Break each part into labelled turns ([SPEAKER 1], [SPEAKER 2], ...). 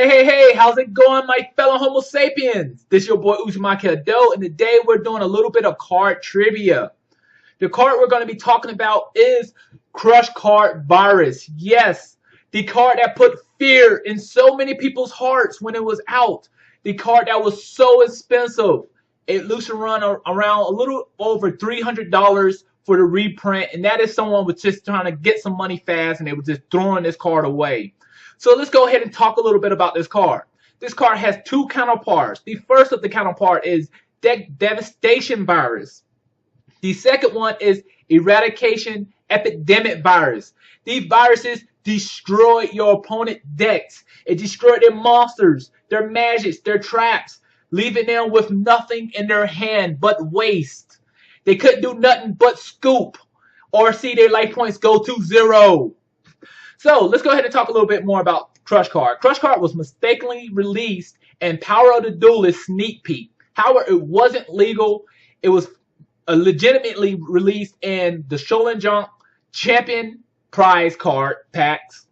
[SPEAKER 1] Hey, how's it going, my fellow Homo sapiens? This is your boy Uzumaki Hadou, and today we're doing a little bit of card trivia. The card we're going to be talking about is Crush Card Virus. Yes, the card that put fear in so many people's hearts when it was out. The card that was so expensive. It used to run around a little over $300 for the reprint, and that is someone was just trying to get some money fast, and they were just throwing this card away. So let's go ahead and talk a little bit about this card. This card has two counterparts. The first of the counterpart is Devastation Virus. The second one is Eradication Epidemic Virus. These viruses destroy your opponent's decks. It destroyed their monsters, their magics, their traps, leaving them with nothing in their hand but waste. They couldn't do nothing but scoop or see their life points go to 0. So let's go ahead and talk a little bit more about Crush Card. Crush Card was mistakenly released in Power of the Duelist Sneak Peek. However, it wasn't legal. It was legitimately released in the Shonen Jump Champion Prize card packs.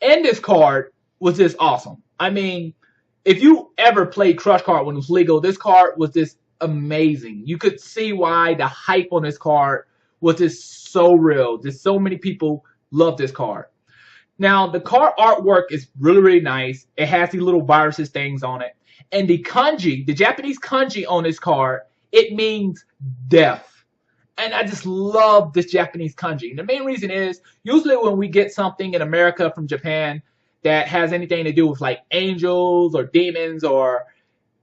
[SPEAKER 1] And this card was just awesome. I mean, if you ever played Crush Card when it was legal, this card was just amazing. You could see why the hype on this card was just so real. Just so many people love this card. Now, the card artwork is really nice. It has these little viruses things on it. And the kanji, the Japanese kanji on this card, it means death. And I just love this Japanese kanji. And the main reason is, usually when we get something in America from Japan that has anything to do with like angels or demons or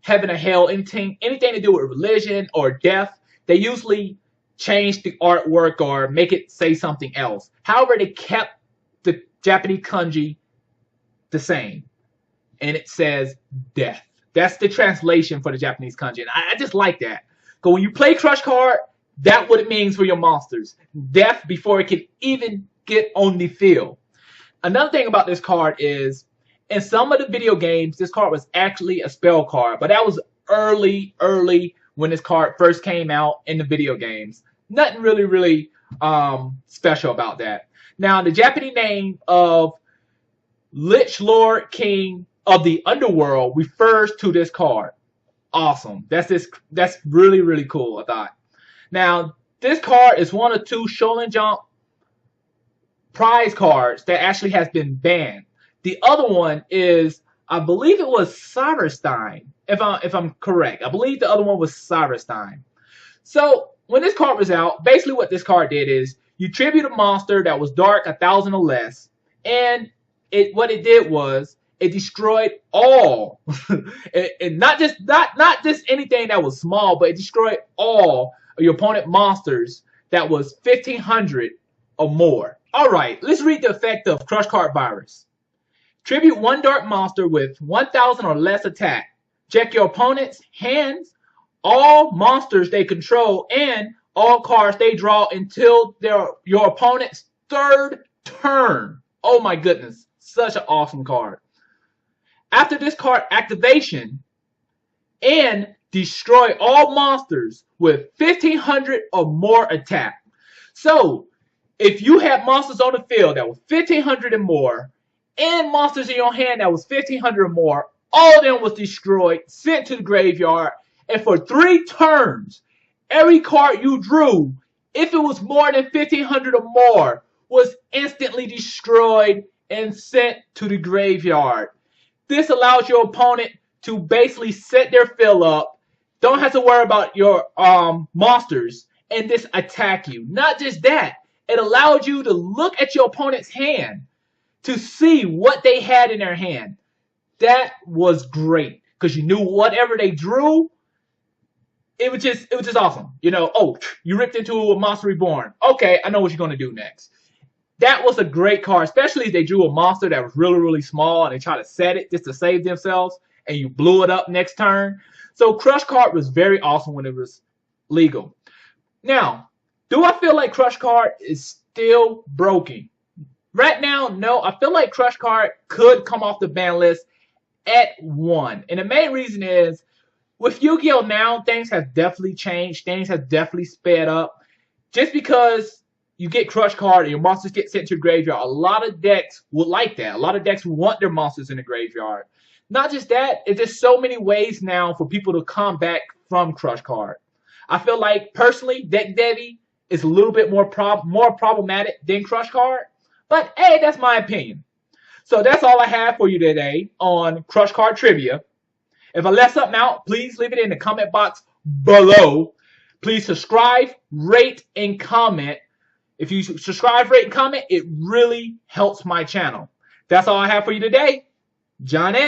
[SPEAKER 1] heaven or hell, anything to do with religion or death, they usually change the artwork or make it say something else. However, they kept the Japanese kanji the same, and it says death. That's the translation for the Japanese kanji, and I just like that. Because when you play Crush Card, that's what it means for your monsters. Death before it can even get on the field. Another thing about this card is, in some of the video games, this card was actually a spell card, but that was early when this card first came out in the video games. Nothing really special about that. Now, the Japanese name of Lich Lord King of the Underworld refers to this card. Awesome. That's really cool, I thought. Now, this card is one of two Shonen Jump prize cards that actually has been banned. The other one is, I believe it was Cyberstein, if I'm correct. I believe the other one was Cyberstein. So, when this card was out, basically what this card did is, you tribute a monster that was dark 1,000 or less, and what it did was it destroyed all, and not just anything that was small, but it destroyed all of your opponent monsters that was 1,500 or more. All right, let's read the effect of Crush Card Virus. Tribute one dark monster with 1,000 or less attack. Check your opponent's hands, all monsters they control, and all cards they draw until your opponent's third turn. Oh my goodness, such an awesome card. After this card activation, and destroy all monsters with 1,500 or more attack. So, if you have monsters on the field that was 1,500 and more, and monsters in your hand that was 1,500 or more, all of them was destroyed, sent to the graveyard, and for 3 turns, every card you drew, if it was more than 1,500 or more, was instantly destroyed and sent to the graveyard. This allows your opponent to basically set their fill up, don't have to worry about your monsters, and just attack you. Not just that, it allowed you to look at your opponent's hand to see what they had in their hand. That was great, because you knew whatever they drew, it was just awesome. You know, oh, you ripped into a Monster Reborn. Okay, I know what you're going to do next. That was a great card, especially if they drew a monster that was really small and they tried to set it just to save themselves and you blew it up next turn. So Crush Card was very awesome when it was legal. Now, do I feel like Crush Card is still broken? Right now, no. I feel like Crush Card could come off the ban list at 1. And the main reason is, with Yu-Gi-Oh! Now, things have definitely changed. Things have definitely sped up. Just because you get Crush Card and your monsters get sent to your graveyard, a lot of decks would like that. A lot of decks want their monsters in the graveyard. Not just that, it's just so many ways now for people to come back from Crush Card. I feel like personally, Deck Devi is a little bit more problematic than Crush Card, but hey, that's my opinion. So that's all I have for you today on Crush Card Trivia. If I left something out, please leave it in the comment box below. Please subscribe, rate, and comment. If you subscribe, rate, and comment, it really helps my channel. That's all I have for you today. John